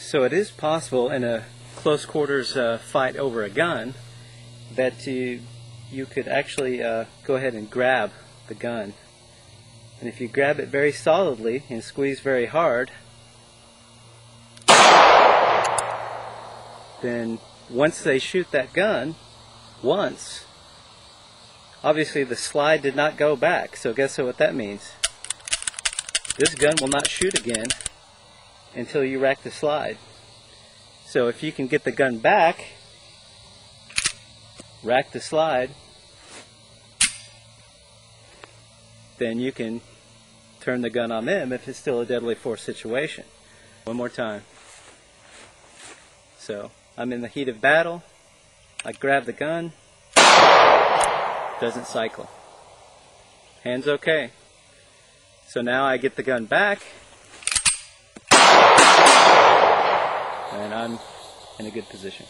So it is possible in a close quarters fight over a gun that you could actually go ahead and grab the gun. And if you grab it very solidly and squeeze very hard, then once they shoot that gun once, obviously the slide did not go back. So guess what that means? This gun will not shoot again until you rack the slide. So if you can get the gun back, rack the slide, then you can turn the gun on them if it's still a deadly force situation. One more time. So I'm in the heat of battle, I grab the gun, doesn't cycle. Hands okay. So now I get the gun back, and I'm in a good position.